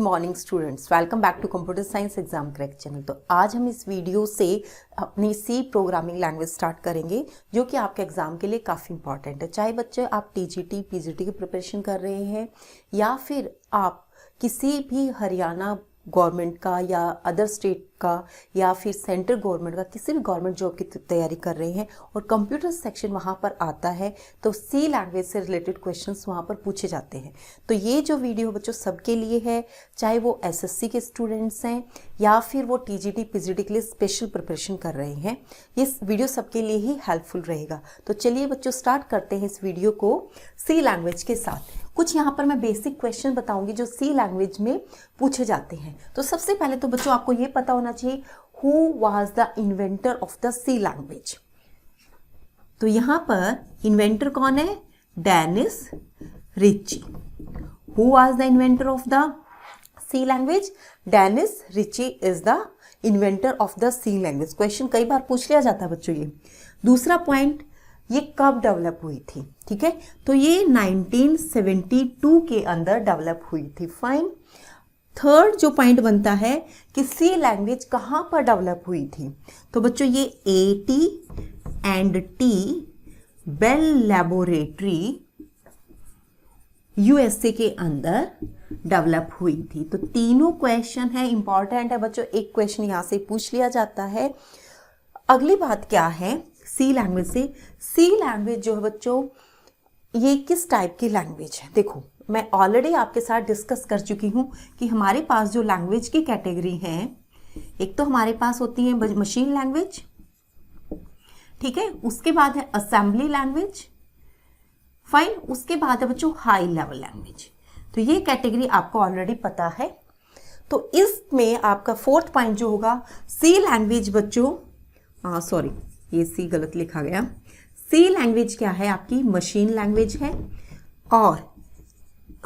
Morning students, welcome back to computer science exam crack channel. तो आज हम इस वीडियो से अपनी सी प्रोग्रामिंग लैंग्वेज स्टार्ट करेंगे जो कि आपके एग्जाम के लिए काफ़ी इंपॉर्टेंट है। चाहे बच्चे आप टीजीटी पीजीटी की प्रिपरेशन कर रहे हैं या फिर आप किसी भी हरियाणा गवर्नमेंट का या अदर स्टेट का या फिर सेंट्रल गवर्नमेंट का किसी भी गवर्नमेंट जॉब की तैयारी कर रहे हैं और कंप्यूटर सेक्शन वहाँ पर आता है तो सी लैंग्वेज से रिलेटेड क्वेश्चंस वहाँ पर पूछे जाते हैं। तो ये जो वीडियो बच्चों सबके लिए है, चाहे वो एसएससी के स्टूडेंट्स हैं या फिर वो टीजीटी पीजीटी के लिए स्पेशल प्रिपरेशन कर रहे हैं, ये वीडियो सबके लिए ही हेल्पफुल रहेगा। तो चलिए बच्चों स्टार्ट करते हैं इस वीडियो को सी लैंग्वेज के साथ। कुछ यहाँ पर मैं बेसिक क्वेश्चन बताऊंगी जो सी लैंग्वेज में पूछे जाते हैं। तो सबसे पहले तो बच्चों आपको ये पता होना चाहिए who was the inventor of the C language. तो यहाँ पर इन्वेंटर कौन है? Dennis Ritchie. Who was the inventor of the C language? Dennis Ritchie is the inventor of the C language. Question कई बार पूछ लिया जाता है बच्चों ये। दूसरा पॉइंट, ये कब डेवलप हुई थी? ठीक है, तो ये 1972 के अंदर डेवलप हुई थी। फाइन। थर्ड जो पॉइंट बनता है कि सी लैंग्वेज कहाँ पर डेवलप हुई थी? तो बच्चों ये AT&T बेल लैबोरेटरी यूएसए के अंदर डेवलप हुई थी। तो तीनों क्वेश्चन है, इंपॉर्टेंट है बच्चों। एक क्वेश्चन यहाँ से पूछ लिया जाता है। अगली बात क्या है सी लैंग्वेज से? सी लैंग्वेज जो है बच्चों ये किस टाइप की लैंग्वेज है? देखो मैं ऑलरेडी आपके साथ डिस्कस कर चुकी हूँ कि हमारे पास जो लैंग्वेज की कैटेगरी है, एक तो हमारे पास होती है मशीन लैंग्वेज, ठीक है, उसके बाद है असेंबली लैंग्वेज, फाइन, उसके बाद है बच्चों हाई लेवल लैंग्वेज। तो ये कैटेगरी आपको ऑलरेडी पता है। तो इसमें आपका फोर्थ पॉइंट जो होगा सी लैंग्वेज बच्चों, सॉरी ये सी गलत लिखा गया। सी लैंग्वेज क्या है? आपकी मशीन लैंग्वेज है और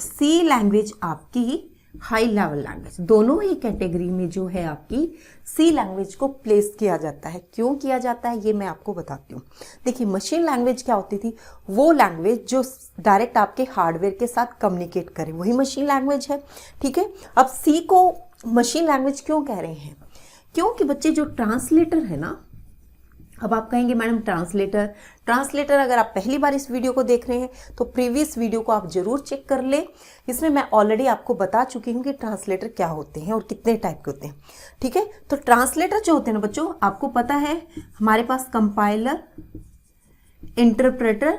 सी लैंग्वेज आपकी हाई लेवल लैंग्वेज। दोनों ही कैटेगरी में जो है आपकी सी लैंग्वेज को प्लेस किया जाता है। क्यों किया जाता है ये मैं आपको बताती हूँ। देखिए मशीन लैंग्वेज क्या होती थी? वो लैंग्वेज जो डायरेक्ट आपके हार्डवेयर के साथ कम्युनिकेट करे, वही मशीन लैंग्वेज है। ठीक है, अब सी को मशीन लैंग्वेज क्यों कह रहे हैं? क्योंकि बच्चे जो ट्रांसलेटर है ना, अब आप कहेंगे मैडम ट्रांसलेटर अगर आप पहली बार इस वीडियो को देख रहे हैं तो प्रीवियस वीडियो को आप जरूर चेक कर लें। इसमें मैं ऑलरेडी आपको बता चुकी हूँ कि ट्रांसलेटर क्या होते हैं और कितने टाइप के होते हैं। ठीक है, तो ट्रांसलेटर जो होते हैं ना बच्चों, आपको पता है हमारे पास कंपाइलर, इंटरप्रेटर,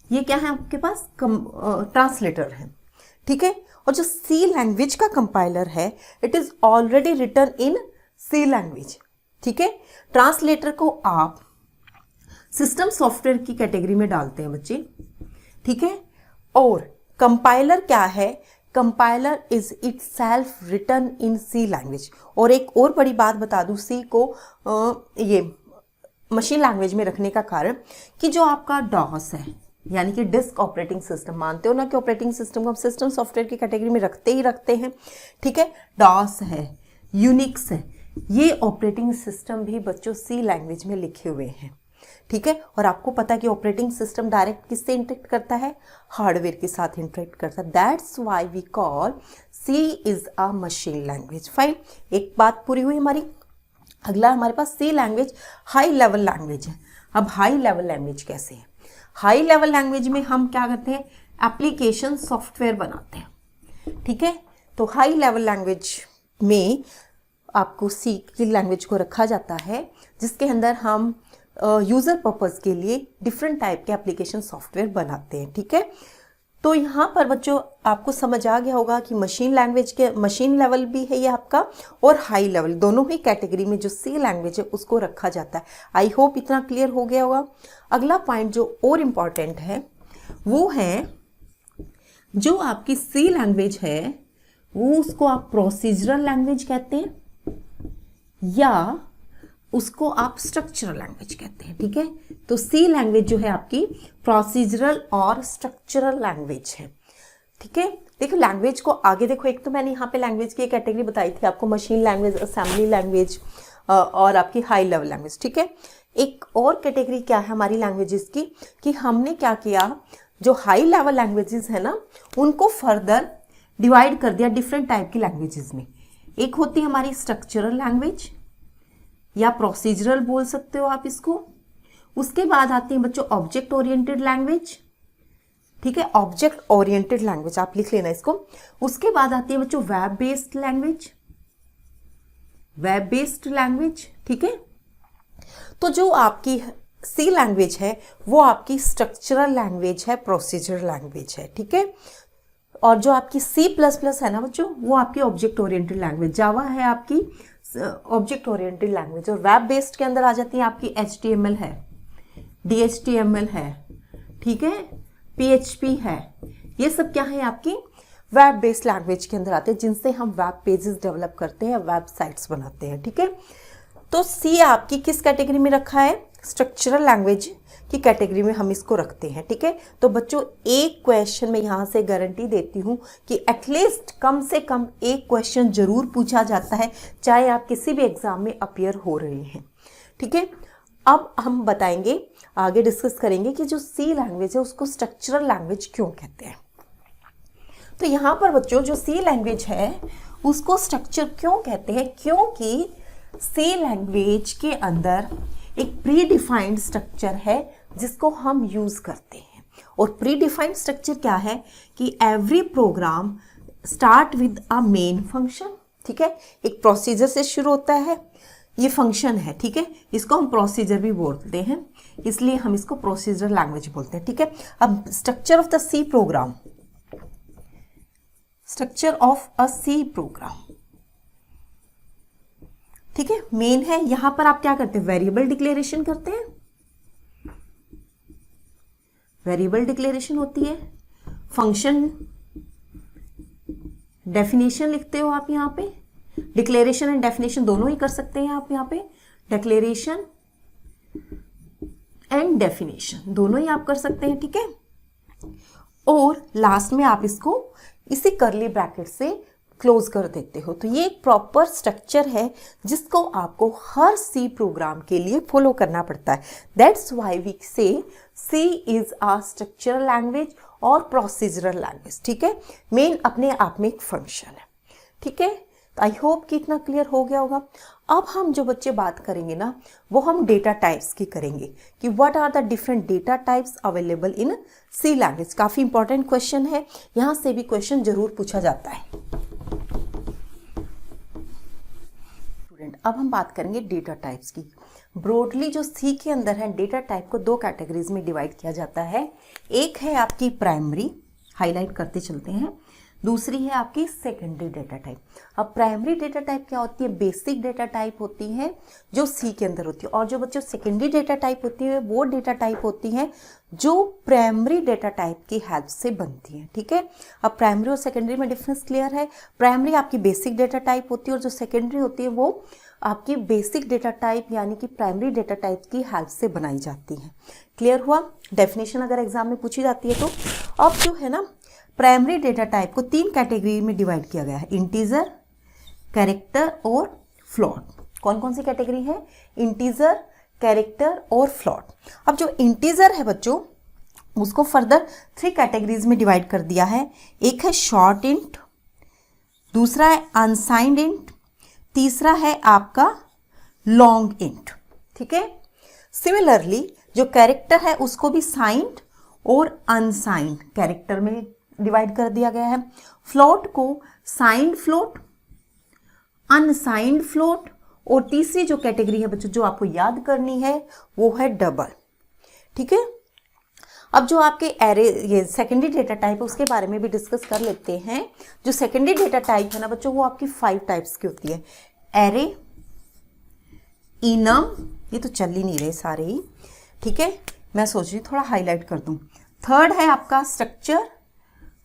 ये क्या है आपके पास? ट्रांसलेटर है। ठीक है, और जो सी लैंग्वेज का कंपाइलर है it is already written in C language. ठीक है, ट्रांसलेटर को आप सिस्टम सॉफ्टवेयर की कैटेगरी में डालते हैं बच्चे। ठीक है, और कंपाइलर क्या है? Compiler is itself written in C language. और एक और बड़ी बात बता दूं सी को ये मशीन लैंग्वेज में रखने का कारण कि जो आपका डॉस है यानी कि डिस्क ऑपरेटिंग सिस्टम, मानते हो ना कि ऑपरेटिंग सिस्टम को हम सिस्टम सॉफ्टवेयर की कैटेगरी में रखते ही रखते हैं। ठीक है, डॉस है, यूनिक्स है, ये ऑपरेटिंग सिस्टम भी बच्चों सी लैंग्वेज में लिखे हुए हैं। ठीक है, और आपको पता है कि ऑपरेटिंग सिस्टम डायरेक्ट किससे इंटरेक्ट करता है? हार्डवेयर के साथ इंटरेक्ट करता है। That's why we call C is a machine language. Fine, एक बात पूरी हुई हमारी। अगला हमारे पास C language high level language है। अब हाई लेवल लैंग्वेज कैसे है? हाई लेवल लैंग्वेज में हम क्या करते हैं? एप्लीकेशन सॉफ्टवेयर बनाते हैं। ठीक है, तो हाई लेवल लैंग्वेज में आपको सी की लैंग्वेज को रखा जाता है जिसके अंदर हम यूज़र पर्पस के लिए डिफरेंट टाइप के एप्लीकेशन सॉफ्टवेयर बनाते हैं। ठीक है, तो यहाँ पर बच्चों आपको समझ आ गया होगा कि मशीन लैंग्वेज के मशीन लेवल भी है ये आपका और हाई लेवल, दोनों ही कैटेगरी में जो सी लैंग्वेज है उसको रखा जाता है। आई होप इतना क्लियर हो गया होगा। अगला पॉइंट जो और इम्पॉर्टेंट है वो है जो आपकी सी लैंग्वेज है वो उसको आप प्रोसीजरल लैंग्वेज कहते हैं या उसको आप स्ट्रक्चरल लैंग्वेज कहते हैं। ठीक है, तो सी लैंग्वेज जो है आपकी प्रोसीजरल और स्ट्रक्चरल लैंग्वेज है। ठीक है, देखो लैंग्वेज को आगे देखो, एक तो मैंने यहाँ पे लैंग्वेज की कैटेगरी बताई थी आपको, मशीन लैंग्वेज, असेंबली लैंग्वेज और आपकी हाई लेवल लैंग्वेज। ठीक है, एक और कैटेगरी क्या है हमारी लैंग्वेजेस की कि हमने क्या किया, जो हाई लेवल लैंग्वेजेस है ना उनको फर्दर डिवाइड कर दिया डिफरेंट टाइप की लैंग्वेजेस में। एक होती है हमारी स्ट्रक्चरल लैंग्वेज या प्रोसीजरल बोल सकते हो आप इसको। उसके बाद आती है बच्चों ऑब्जेक्ट ओरिएंटेड लैंग्वेज, ठीक है, ऑब्जेक्ट ओरिएंटेड लैंग्वेज आप लिख लेना इसको। उसके बाद आती है बच्चों web based language, web based language, ठीक है। तो जो आपकी सी लैंग्वेज है वो आपकी स्ट्रक्चरल लैंग्वेज है, प्रोसीजर लैंग्वेज है, ठीक है। और जो आपकी C++ है ना बच्चों, वो आपकी ऑब्जेक्ट ओरिएंटेड लैंग्वेज, जावा है आपकी ऑब्जेक्ट ओरिएंटेड लैंग्वेज। और वेब बेस्ड के अंदर आ जाती है आपकी HTML है, DHTML है, ठीक है, PHP है। ये सब क्या है आपकी वेब बेस्ड लैंग्वेज के अंदर आते हैं, जिनसे हम वेब पेजेस डेवलप करते हैं, वेबसाइट्स बनाते हैं, ठीक है। तो C आपकी किस कैटेगरी में रखा है? स्ट्रक्चरल लैंग्वेज की कैटेगरी में हम इसको रखते हैं, ठीक है। तो बच्चों एक क्वेश्चन में यहाँ से गारंटी देती हूँ कि एटलीस्ट कम से कम एक क्वेश्चन जरूर पूछा जाता है, चाहे आप किसी भी एग्जाम में अपीयर हो रहे हैं, ठीक है। अब हम बताएंगे, आगे डिस्कस करेंगे कि जो C लैंग्वेज है उसको स्ट्रक्चरल लैंग्वेज क्यों कहते हैं। तो यहाँ पर बच्चों जो C लैंग्वेज है उसको स्ट्रक्चर क्यों कहते हैं? क्योंकि C लैंग्वेज के अंदर एक प्री डिफाइंड स्ट्रक्चर है जिसको हम यूज करते हैं। और प्री डिफाइंड स्ट्रक्चर क्या है कि every programme start with a main function, ठीक है। एक प्रोसीजर से शुरू होता है, ये फंक्शन है, ठीक है। इसको हम प्रोसीजर भी बोलते हैं, इसलिए हम इसको प्रोसीजर लैंग्वेज बोलते हैं, ठीक है। अब structure of the C program, structure of a C program, ठीक है, मेन है। यहां पर आप क्या करते हैं? वेरिएबल डिक्लेरेशन करते हैं, वेरिएबल डिक्लेरेशन होती है, फंक्शन डेफिनेशन लिखते हो आप यहां पे। डिक्लेरेशन एंड डेफिनेशन दोनों ही कर सकते हैं आप यहां पे, डिक्लेरेशन एंड डेफिनेशन दोनों ही आप कर सकते हैं, ठीक है। और लास्ट में आप इसको इसी करली ब्रैकेट से क्लोज कर देते हो। तो ये एक प्रॉपर स्ट्रक्चर है जिसको आपको हर C प्रोग्राम के लिए फॉलो करना पड़ता है। दैट्स व्हाई वी से C is a structural language और प्रोसीजरल लैंग्वेज, ठीक है। मेन अपने आप में एक फंक्शन है, ठीक है। आई होप कि इतना क्लियर हो गया होगा। अब हम जो बच्चे बात करेंगे ना वो हम डेटा टाइप्स की करेंगे कि what are the different data types available in C language. काफी इंपॉर्टेंट क्वेश्चन है, यहां से भी क्वेश्चन जरूर पूछा जाता है। अब हम बात करेंगे डेटा टाइप्स की। ब्रॉडली जो C के अंदर है डेटा टाइप को दो कैटेगरीज में डिवाइड किया जाता है। एक है आपकी प्राइमरी, हाईलाइट करते चलते हैं, दूसरी है आपकी सेकेंडरी डेटा टाइप। अब प्राइमरी डेटा टाइप क्या होती है? बेसिक डेटा टाइप होती है जो C के अंदर होती है। और जो बच्चों सेकेंडरी डेटा टाइप होती है वो डेटा टाइप होती है जो प्राइमरी डेटा टाइप की हेल्प से बनती है, ठीक है। अब प्राइमरी और सेकेंडरी में डिफरेंस क्लियर है। प्राइमरी आपकी बेसिक डेटा टाइप होती है और जो सेकेंडरी होती है वो आपकी बेसिक डेटा टाइप यानी कि प्राइमरी डेटा टाइप की हेल्प से बनाई जाती है। क्लियर हुआ? डेफिनेशन अगर एग्जाम में पूछी जाती है तो। अब जो है ना प्राइमरी डेटा टाइप को तीन कैटेगरी में डिवाइड किया गया है, इंटीजर, कैरेक्टर और फ्लोट। कौन कौन सी कैटेगरी है? इंटीजर, कैरेक्टर और फ्लोट। अब जो इंटीजर है बच्चों उसको फर्दर 3 कैटेगरीज में डिवाइड कर दिया है। एक है शॉर्ट इंट, दूसरा है अनसाइंड इंट, तीसरा है आपका लॉन्ग इंट, ठीक है। सिमिलरली जो कैरेक्टर है उसको भी साइंड और अनसाइंड कैरेक्टर में डिवाइड कर दिया गया है। फ्लोट को साइंड फ्लोट, अनसाइंड फ्लोट और तीसरी जो कैटेगरी है बच्चों जो आपको याद करनी है वो है डबल, ठीक है। अब जो आपके एरे ये सेकेंडरी डेटा टाइप है उसके बारे में भी डिस्कस कर लेते हैं। जो सेकेंडरी डेटा टाइप है ना बच्चों वो आपकी 5 टाइप्स की होती है। एरे, इनम, ये तो चल ही नहीं रहे सारे ही, ठीक है, मैं सोच रही थोड़ा हाईलाइट कर दूं। थर्ड है आपका स्ट्रक्चर,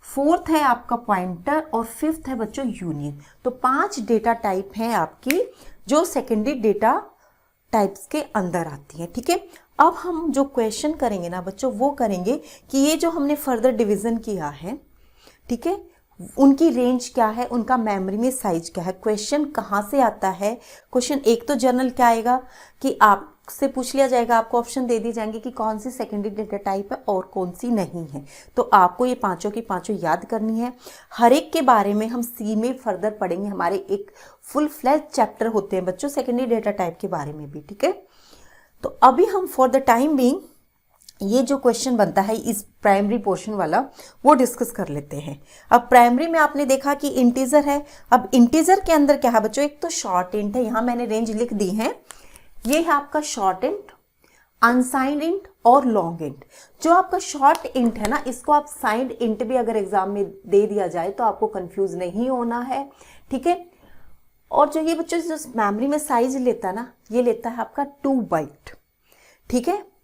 फोर्थ है आपका पॉइंटर और फिफ्थ है बच्चों यूनियन। तो 5 डेटा टाइप हैं आपकी जो सेकेंडरी डेटा टाइप्स के अंदर आती है, ठीक है। अब हम जो क्वेश्चन करेंगे ना बच्चों वो करेंगे कि ये जो हमने फर्दर डिवीजन किया है, ठीक है, उनकी रेंज क्या है, उनका मेमोरी में साइज क्या है। क्वेश्चन कहाँ से आता है, क्वेश्चन एक तो जनरल क्या आएगा कि आपसे पूछ लिया जाएगा, आपको ऑप्शन दे दी जाएंगे कि कौन सी सेकेंडरी डेटा टाइप है और कौन सी नहीं है। तो आपको ये पांचों की पांचों याद करनी है। हर एक के बारे में हम सी में फर्दर पढ़ेंगे, हमारे एक फुल फ्लैश चैप्टर होते हैं बच्चों सेकेंडरी डेटा टाइप के बारे में भी, ठीक है। तो अभी हम फॉर द टाइम बीइंग ये जो क्वेश्चन बनता है इस प्राइमरी पोर्शन वाला वो डिस्कस कर लेते हैं। अब प्राइमरी में आपने देखा कि इंटीजर है। अब इंटीजर के अंदर क्या है बच्चों, एक तो शॉर्ट इंट है, यहां मैंने रेंज लिख दी है। ये है आपका शॉर्ट इंट, अनसाइंड इंट और लॉन्ग इंट। जो आपका शॉर्ट इंट है ना, इसको आप साइंड इंट भी अगर एग्जाम में दे दिया जाए तो आपको कंफ्यूज नहीं होना है, ठीक है। और जो ये बच्चों जो मेमोरी में साइज लेता है ना, ये लेता है आपका 2 बाइट, ठीक है।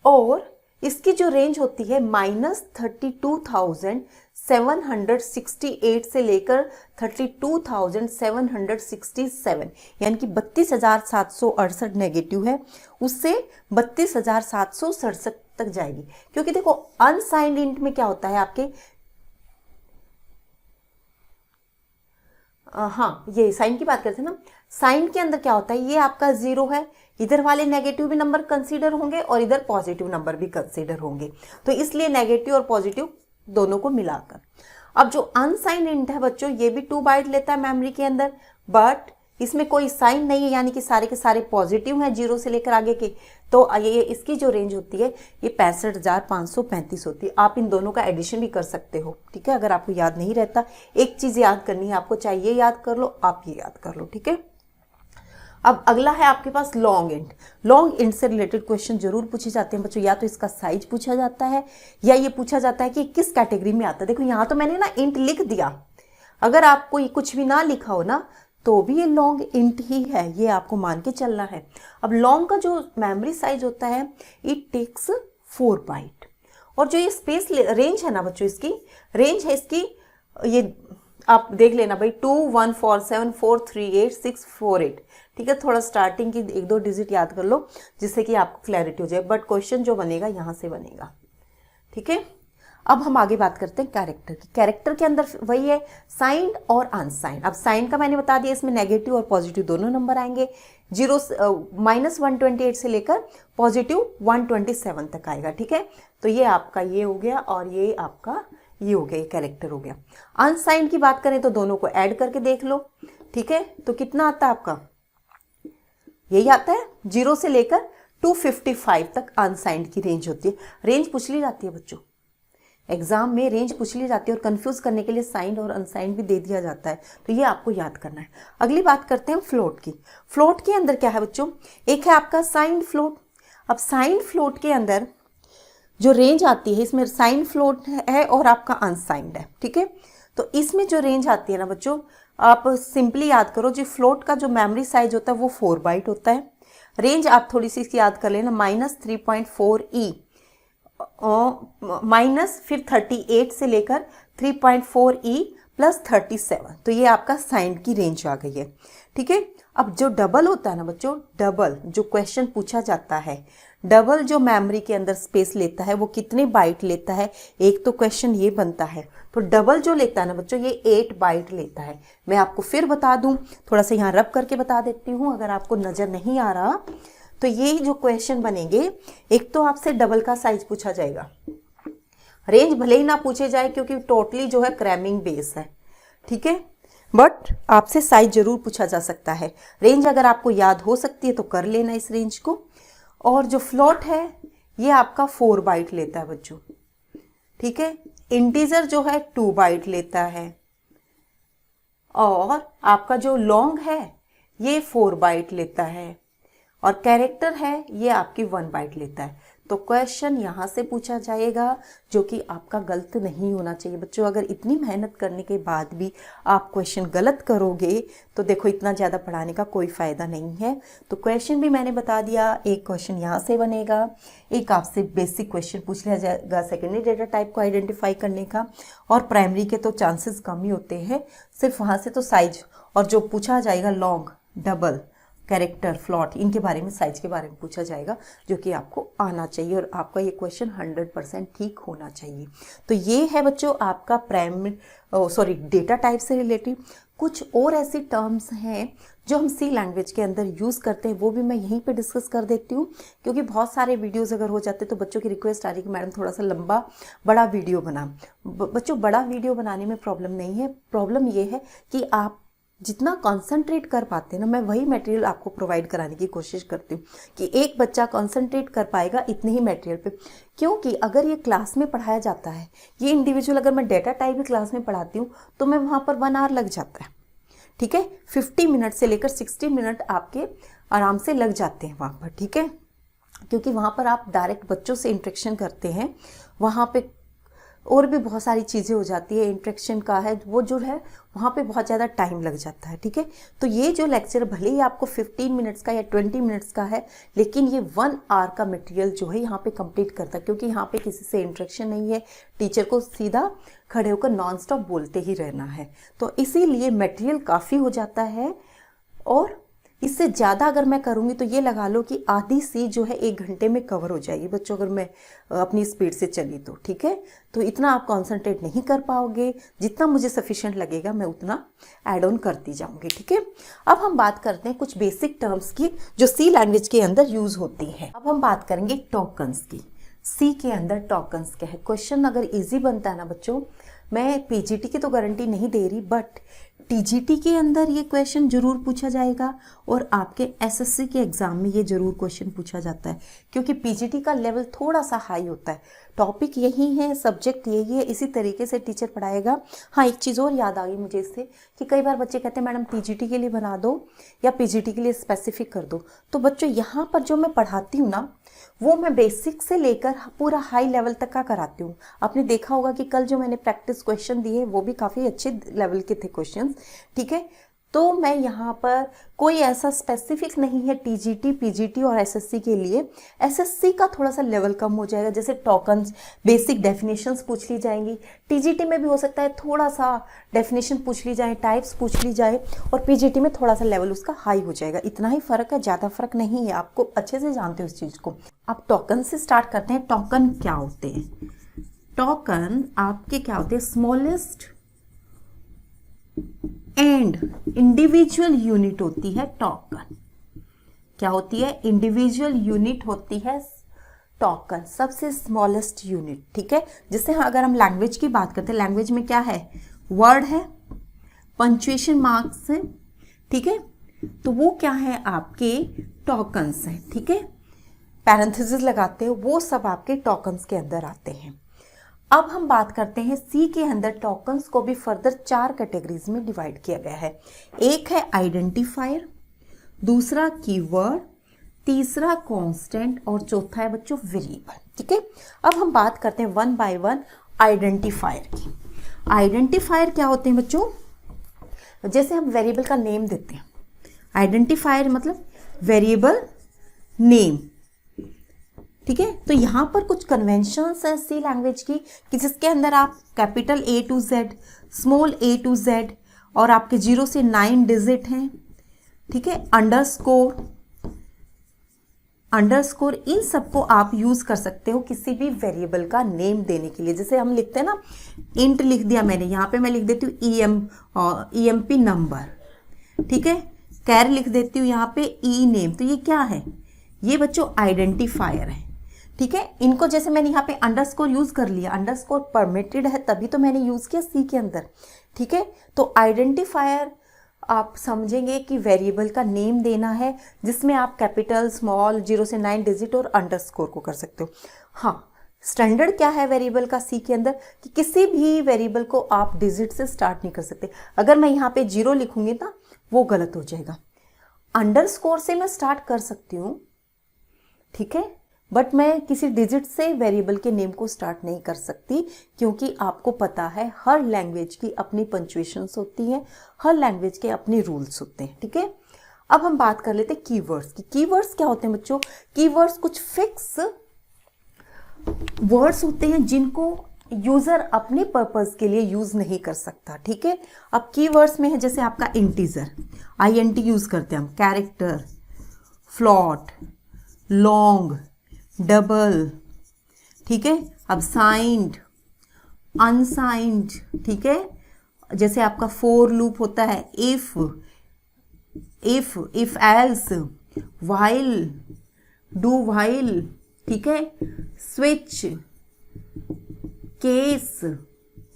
और इसकी जो रेंज होती है -32,768 से लेकर 32,767, यानी कि 32,768 नेगेटिव है, उससे 32,767 तक जाएगी। क्योंकि देखो अनसाइंड इंट में क्या होता है आपके, हाँ ये साइन की बात करते हैं ना, साइन के अंदर क्या होता है, ये आपका 0 है, इधर वाले नेगेटिव भी नंबर कंसीडर होंगे और इधर पॉजिटिव नंबर भी कंसीडर होंगे, तो इसलिए नेगेटिव और पॉजिटिव दोनों को मिलाकर। अब जो अनसाइन इंट है बच्चों, ये भी 2 बाइट लेता है मेमोरी के अंदर, बट इसमें कोई साइन नहीं है, यानी कि सारे के सारे पॉजिटिव हैं 0 से लेकर आगे के। तो ये इसकी जो रेंज होती है ये 65,535 होती है। आप इन दोनों का एडिशन भी कर सकते हो, ठीक है। अगर आपको याद नहीं रहता, एक चीज याद करनी है आपको, चाहे ये याद कर लो, आप ये याद कर लो, ठीक है। अब अगला है आपके पास लॉन्ग इंट। लॉन्ग इंट से रिलेटेड क्वेश्चन जरूर पूछे जाते हैं बच्चों, या तो इसका साइज पूछा जाता है या ये पूछा जाता है कि किस कैटेगरी में आता है। देखो यहाँ तो मैंने ना इंट लिख दिया, अगर आपको ये कुछ भी ना लिखा हो ना तो भी ये लॉन्ग इंट ही है, ये आपको मान के चलना है। अब लॉन्ग का जो मेमोरी साइज होता है इट टेक्स 4 बाइट, और जो ये स्पेस रेंज है ना बच्चों, इसकी रेंज है इसकी, ये आप देख लेना भाई, 2147438648, ठीक है। थोड़ा स्टार्टिंग की 1-2 डिजिट याद कर लो जिससे कि आपको क्लैरिटी हो जाए, बट क्वेश्चन जो बनेगा यहाँ से बनेगा, ठीक है। अब हम आगे बात करते हैं कैरेक्टर की। कैरेक्टर के अंदर वही है साइंड और अनसाइंड। अब साइंड का मैंने बता दिया, इसमें नेगेटिव और पॉजिटिव दोनों नंबर आएंगे, -128 से लेकर +127 तक आएगा, ठीक है। तो ये आपका ये हो गया और ये आपका ये हो गया, ये कैरेक्टर हो गया। अनसाइंड की बात करें तो दोनों को ऐड करके देख लो, ठीक है। तो कितना आता है आपका, यही आता है, 0 से लेकर 255 तक अनसाइंड की रेंज होती है। रेंज पूछ ली जाती है बच्चों एग्जाम में, रेंज पूछ ली जाती है, और कंफ्यूज करने के लिए साइंड और अनसाइंड भी दे दिया जाता है, तो ये आपको याद करना है। अगली बात करते हैं फ्लोट की। फ्लोट के अंदर क्या है बच्चों, एक है आपका साइंड फ्लोट। अब साइंड फ्लोट के अंदर जो रेंज आती है, इसमें साइंड फ्लोट है और आपका अनसाइंड है, ठीक है। तो इसमें जो रेंज आती है ना बच्चों, आप सिंपली याद करो, जो फ्लोट का जो मेमोरी साइज होता है वो 4 बाइट होता है। रेंज आप थोड़ी सी इसकी याद कर लेना, -3.4E माइनस फिर 38 से लेकर 3.4E प्लस 37, तो ये आपका साइंड की रेंज आ गई है, ठीक है। अब जो डबल होता है ना बच्चों, डबल जो क्वेश्चन पूछा जाता है, डबल जो मेमोरी के अंदर स्पेस लेता है वो कितने बाइट लेता है, एक तो क्वेश्चन ये बनता है। तो डबल जो लेता है ना बच्चों, ये 8 बाइट लेता है। मैं आपको फिर बता दूं, थोड़ा सा यहाँ रब करके बता देती हूँ अगर आपको नजर नहीं आ रहा। तो ये जो क्वेश्चन बनेंगे, एक तो आपसे डबल का साइज पूछा जाएगा, रेंज भले ही ना पूछे जाए क्योंकि टोटली जो है क्रैमिंग बेस है, ठीक है, बट आपसे साइज जरूर पूछा जा सकता है। रेंज अगर आपको याद हो सकती है तो कर लेना इस रेंज को। और जो फ्लोट है ये आपका 4 बाइट लेता है बच्चों, ठीक है। इंटीजर जो है 2 बाइट लेता है, और आपका जो लॉन्ग है ये 4 बाइट लेता है, और कैरेक्टर है ये आपकी 1 बाइट लेता है। तो क्वेश्चन यहाँ से पूछा जाएगा, जो कि आपका गलत नहीं होना चाहिए बच्चों। अगर इतनी मेहनत करने के बाद भी आप क्वेश्चन गलत करोगे तो देखो इतना ज़्यादा पढ़ाने का कोई फ़ायदा नहीं है। तो क्वेश्चन भी मैंने बता दिया, एक क्वेश्चन यहाँ से बनेगा, एक आपसे बेसिक क्वेश्चन पूछ लिया जाएगा सेकेंडरी डेटा टाइप को आइडेंटिफाई करने का, और प्राइमरी के तो चांसेस कम ही होते हैं, सिर्फ वहाँ से तो साइज, और जो पूछा जाएगा लॉन्ग, डबल, कैरेक्टर, फ्लॉट, इनके बारे में, साइज के बारे में पूछा जाएगा, जो कि आपको आना चाहिए और आपका ये क्वेश्चन 100% ठीक होना चाहिए। तो ये है बच्चों आपका डेटा टाइप से रिलेटेड। कुछ और ऐसी टर्म्स हैं जो हम सी लैंग्वेज के अंदर यूज़ करते हैं, वो भी मैं यहीं पे डिस्कस कर देती हूँ, क्योंकि बहुत सारे वीडियोस अगर हो जाते तो बच्चों की रिक्वेस्ट आ रही कि मैडम थोड़ा सा लंबा बड़ा वीडियो बना। बच्चों बड़ा वीडियो बनाने में प्रॉब्लम नहीं है, प्रॉब्लम ये है कि आप जितना कंसंट्रेट कर पाते हैं ना, मैं वही मटेरियल आपको प्रोवाइड कराने की कोशिश करती हूँ कि एक बच्चा कंसंट्रेट कर पाएगा इतने ही मटेरियल पे। क्योंकि अगर ये क्लास में पढ़ाया जाता है, ये इंडिविजुअल अगर मैं डेटा टाइप भी क्लास में पढ़ाती हूँ तो मैं वहाँ पर 1 आवर लग जाता है, ठीक है। 50 मिनट से लेकर 60 मिनट आपके आराम से लग जाते हैं वहाँ पर, ठीक है, क्योंकि वहाँ पर आप डायरेक्ट बच्चों से इंटरेक्शन करते हैं, वहाँ पे और भी बहुत सारी चीज़ें हो जाती है, इंटरेक्शन का है वो जो है वहाँ पे बहुत ज़्यादा टाइम लग जाता है, ठीक है। तो ये जो लेक्चर भले ही आपको 15 मिनट्स का या 20 मिनट्स का है, लेकिन ये 1 आवर का मटेरियल जो है यहाँ पे कंप्लीट करता है, क्योंकि यहाँ पे किसी से इंटरेक्शन नहीं है, टीचर को सीधा खड़े होकर नॉन स्टॉप बोलते ही रहना है, तो इसीलिए मटेरियल काफ़ी हो जाता है। और इससे ज़्यादा अगर मैं करूँगी तो ये लगा लो कि आधी सी जो है 1 घंटे में कवर हो जाएगी बच्चों, अगर मैं अपनी स्पीड से चली तो, ठीक है। तो इतना आप कंसंट्रेट नहीं कर पाओगे, जितना मुझे सफिशिएंट लगेगा मैं उतना ऐड ऑन करती जाऊँगी, ठीक है। अब हम बात करते हैं कुछ बेसिक टर्म्स की जो सी लैंग्वेज के अंदर यूज़ होती हैं। अब हम बात करेंगे टोकन्स की। सी के अंदर टोकन्स क्या है। क्वेश्चन अगर ईजी बनता है ना बच्चों, मैं पीजीटी की तो गारंटी नहीं दे रही, बट टीजीटी के अंदर ये क्वेश्चन जरूर पूछा जाएगा और आपके एसएससी के एग्जाम में ये जरूर क्वेश्चन पूछा जाता है, क्योंकि पीजीटी का लेवल थोड़ा सा हाई होता है, टॉपिक यही है, सब्जेक्ट यही है, इसी तरीके से टीचर पढ़ाएगा। हाँ, एक चीज़ और याद आ गई मुझे इससे कि कई बार बच्चे कहते हैं मैडम पीजीटी के लिए बना दो या पीजीटी के लिए स्पेसिफिक कर दो। तो बच्चों यहाँ पर जो मैं पढ़ाती हूँ ना, वो मैं बेसिक से लेकर पूरा हाई लेवल तक का कराती हूँ। आपने देखा होगा कि कल जो मैंने प्रैक्टिस क्वेश्चन दिए वो भी काफ़ी अच्छे लेवल के थे क्वेश्चंस, ठीक है। तो मैं यहाँ पर कोई ऐसा स्पेसिफिक नहीं है टीजीटी, पीजीटी और एसएससी के लिए। एसएससी का थोड़ा सा लेवल कम हो जाएगा, जैसे टोकन्स, बेसिक डेफिनेशंस पूछ ली जाएंगी। टीजीटी में भी हो सकता है थोड़ा सा डेफिनेशन पूछ ली जाए, टाइप्स पूछ ली जाए, और पीजीटी में थोड़ा सा लेवल उसका हाई हो जाएगा। इतना ही फर्क है, ज़्यादा फर्क नहीं है, आपको अच्छे से जानते हो इस चीज़ को। अब टोकन से स्टार्ट करते हैं। टोकन क्या होते हैं? टोकन आपके क्या होते हैं? स्मॉलेस्ट एंड इंडिविजुअल यूनिट होती है टोकन। क्या होती है? इंडिविजुअल यूनिट होती है टोकन, सबसे स्मॉलेस्ट यूनिट, ठीक है। जैसे अगर हम लैंग्वेज की बात करते हैं, लैंग्वेज में क्या है? वर्ड है, पंक्चुएशन मार्क्स है, ठीक है। तो वो क्या है? आपके टोकन्स हैं, ठीक है। पैरेंथेसिस लगाते हो, वो सब आपके टोकन्स के अंदर आते हैं। अब हम बात करते हैं सी के अंदर टोकन्स को भी फर्दर 4 कैटेगरीज में डिवाइड किया गया है। एक है आइडेंटिफायर, दूसरा कीवर्ड, तीसरा कांस्टेंट और चौथा है बच्चों वेरिएबल, ठीक है। अब हम बात करते हैं 1 बाय 1 आइडेंटिफायर की। आइडेंटिफायर क्या होते हैं बच्चों? जैसे हम वेरिएबल का नेम देते हैं, आइडेंटिफायर मतलब वेरिएबल नेम, ठीक है। तो यहाँ पर कुछ कन्वेंशंस हैं सी लैंग्वेज की कि जिसके अंदर आप capital A to Z, small a to Z और आपके 0 से 9 डिजिट हैं, ठीक है। अंडरस्कोर इन सबको आप यूज कर सकते हो किसी भी वेरिएबल का नेम देने के लिए। जैसे हम लिखते हैं ना, इंट लिख दिया मैंने, यहाँ पे मैं लिख देती हूँ EMP नंबर, ठीक है। कैर लिख देती हूँ यहाँ पे ई नेम। तो ये क्या है? ये बच्चों आइडेंटिफायर है, ठीक है। इनको जैसे मैंने यहाँ पे अंडरस्कोर यूज कर लिया, अंडरस्कोर परमिटेड है तभी तो मैंने यूज किया सी के अंदर, ठीक है। तो आइडेंटिफायर आप समझेंगे कि वेरिएबल का नेम देना है जिसमें आप कैपिटल, स्मॉल, 0 से 9 डिजिट और अंडरस्कोर को कर सकते हो। हाँ, स्टैंडर्ड क्या है वेरिएबल का सी के अंदर कि किसी भी वेरिएबल को आप डिजिट से स्टार्ट नहीं कर सकते। अगर मैं यहाँ पे 0 लिखूंगी ना, वो गलत हो जाएगा। अंडरस्कोर से मैं स्टार्ट कर सकती हूँ, ठीक है, बट मैं किसी डिजिट से वेरिएबल के नेम को स्टार्ट नहीं कर सकती, क्योंकि आपको पता है हर लैंग्वेज की अपनी पंक्चुएशंस होती हैं, हर लैंग्वेज के अपने रूल्स होते हैं, ठीक है। अब हम बात कर लेते हैं कीवर्ड्स की। कीवर्ड्स क्या होते हैं बच्चों? कीवर्ड्स कुछ फिक्स वर्ड्स होते हैं जिनको यूजर अपने पर्पस के लिए यूज नहीं कर सकता, ठीक है। अब कीवर्ड्स में है जैसे आपका इंटीजर, INT यूज करते हैं हम, कैरेक्टर, फ्लॉट, लॉन्ग, डबल, ठीक है। अब साइंड, अनसाइंड, ठीक है। जैसे आपका फोर लूप होता है, if else, while, do while, ठीक है, स्विच, केस,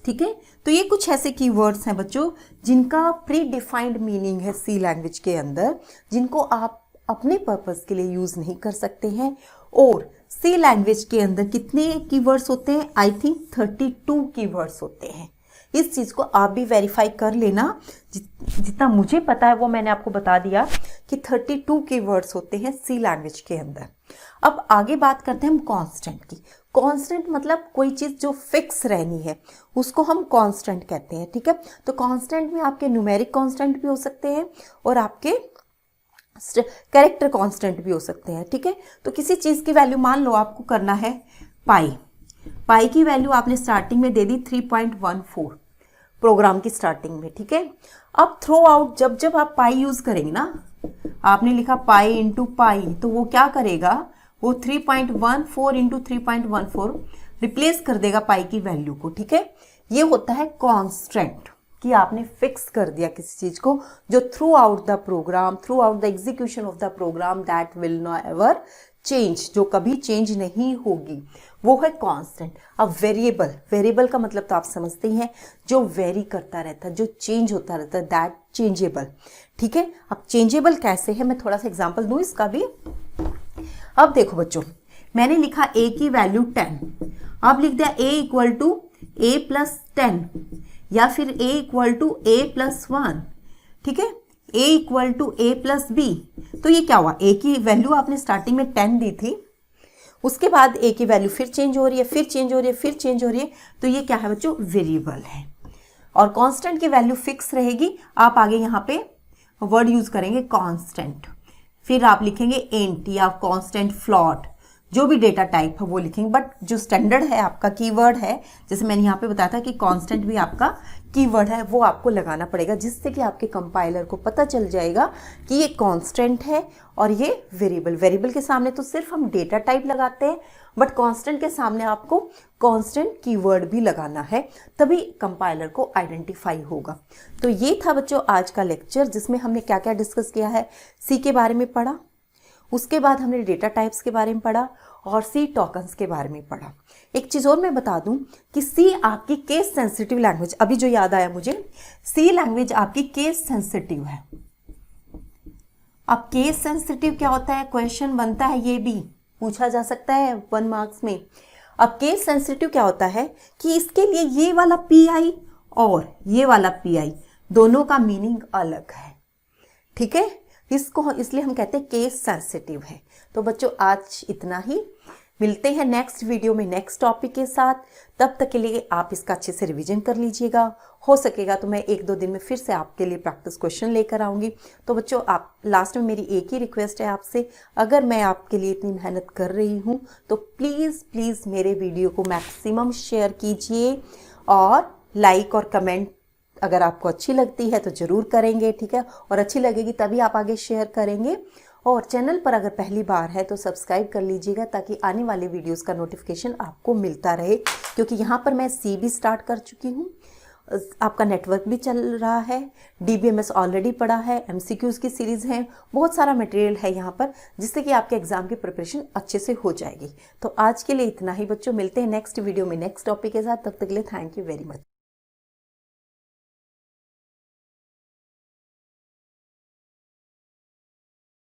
ठीक है। तो ये कुछ ऐसे कीवर्ड्स हैं बच्चों जिनका प्री डिफाइंड मीनिंग है सी लैंग्वेज के अंदर, जिनको आप अपने पर्पस के लिए यूज नहीं कर सकते हैं। और सी लैंग्वेज के अंदर कितने कीवर्ड्स होते हैं? आई थिंक 32 कीवर्ड्स होते हैं। इस चीज को आप भी वेरीफाई कर लेना। जितना मुझे पता है वो मैंने आपको बता दिया कि 32 कीवर्ड्स होते हैं सी लैंग्वेज के अंदर। अब आगे बात करते हैं हम कांस्टेंट की। कांस्टेंट मतलब कोई चीज जो फिक्स रहनी है, उसको हम कांस्टेंट कहते हैं, ठीक है। तो कांस्टेंट में आपके न्यूमेरिक कांस्टेंट भी हो सकते हैं और आपके कैरेक्टर कांस्टेंट भी हो सकते हैं, ठीक है। तो किसी चीज की वैल्यू मान लो आपको करना है पाई की वैल्यू आपने स्टार्टिंग में दे दी 3.14 प्रोग्राम की स्टार्टिंग में, ठीक है। अब थ्रो आउट जब आप पाई यूज करेंगे ना, आपने लिखा पाई इंटू पाई, तो वो क्या करेगा, वो 3.14 इंटू 3.14 रिप्लेस कर देगा पाई की वैल्यू को, ठीक है। ये होता है कांस्टेंट कि आपने फिक्स कर दिया किसी चीज को, जो throughout the program, throughout the execution of the program that will not ever change, जो कभी चेंज नहीं होगी, वो है कांस्टेंट। अब वेरिएबल का मतलब तो आप समझते ही हैं, जो वेरी करता रहता है, जो चेंज होता रहता है, दैट चेंजेबल, ठीक है। अब चेंजेबल कैसे है, मैं थोड़ा सा एग्जांपल दूं इसका भी। अब देखो बच्चों, मैंने लिखा a की वैल्यू 10, अब लिख दिया a equal to a plus 10 या फिर a equal to a plus 1, ठीक है, a equal to a plus b। तो ये क्या हुआ, a की वैल्यू आपने स्टार्टिंग में 10 दी थी, उसके बाद a की वैल्यू फिर चेंज हो रही है, फिर चेंज हो रही है, फिर चेंज हो रही है। तो ये क्या है बच्चों, वेरिएबल है। और कांस्टेंट की वैल्यू फिक्स रहेगी। आप आगे यहाँ पे वर्ड यूज करेंगे कांस्टेंट, फिर आप लिखेंगे इंट या कांस्टेंट फ्लॉट, जो भी डेटा टाइप है वो लिखेंगे। बट जो स्टैंडर्ड है आपका कीवर्ड है, जैसे मैंने यहाँ पे बताया था कि कांस्टेंट भी आपका कीवर्ड है, वो आपको लगाना पड़ेगा, जिससे कि आपके कंपाइलर को पता चल जाएगा कि ये कांस्टेंट है और ये वेरिएबल। वेरिएबल के सामने तो सिर्फ हम डेटा टाइप लगाते हैं, बट कांस्टेंट के सामने आपको कांस्टेंट कीवर्ड भी लगाना है, तभी कंपाइलर को आइडेंटिफाई होगा। तो ये था बच्चों आज का लेक्चर, जिसमें हमने क्या क्या डिस्कस किया है। सी के बारे में पढ़ा, उसके बाद हमने डेटा टाइप्स के बारे में पढ़ा और सी टोकन्स के बारे में पढ़ा। एक चीज़ और मैं बता दूं कि सी आपकी केस सेंसिटिव लैंग्वेज, अभी जो याद आया मुझे, सी लैंग्वेज आपकी केस सेंसिटिव है। अब केस सेंसिटिव क्या होता है, क्वेश्चन बनता है, ये भी पूछा जा सकता है 1 मार्क्स में। अब केस सेंसिटिव क्या होता है कि इसके लिए ये वाला पीआई और ये वाला पीआई दोनों का मीनिंग अलग है, ठीक है। इसको इसलिए हम कहते हैं केस सेंसिटिव है। तो बच्चों आज इतना ही, मिलते हैं नेक्स्ट वीडियो में नेक्स्ट टॉपिक के साथ। तब तक के लिए आप इसका अच्छे से रिवीजन कर लीजिएगा। हो सकेगा तो मैं 1-2 दिन में फिर से आपके लिए प्रैक्टिस क्वेश्चन लेकर आऊँगी। तो बच्चों आप लास्ट में मेरी एक ही रिक्वेस्ट है आपसे, अगर मैं आपके लिए इतनी मेहनत कर रही हूँ तो प्लीज़ मेरे वीडियो को मैक्सिमम शेयर कीजिए और लाइक और कमेंट अगर आपको अच्छी लगती है तो ज़रूर करेंगे, ठीक है। और अच्छी लगेगी तभी आप आगे शेयर करेंगे। और चैनल पर अगर पहली बार है तो सब्सक्राइब कर लीजिएगा, ताकि आने वाले वीडियोस का नोटिफिकेशन आपको मिलता रहे, क्योंकि यहाँ पर मैं सी भी स्टार्ट कर चुकी हूँ, आपका नेटवर्क भी चल रहा है, DBMS ऑलरेडी पढ़ा है, MCQs की सीरीज़ है, बहुत सारा मटेरियल है यहाँ पर, जिससे कि आपके एग्जाम की प्रिपरेशन अच्छे से हो जाएगी। तो आज के लिए इतना ही बच्चों, मिलते हैं नेक्स्ट वीडियो में नेक्स्ट टॉपिक के साथ। तब तक के लिए थैंक यू वेरी मच।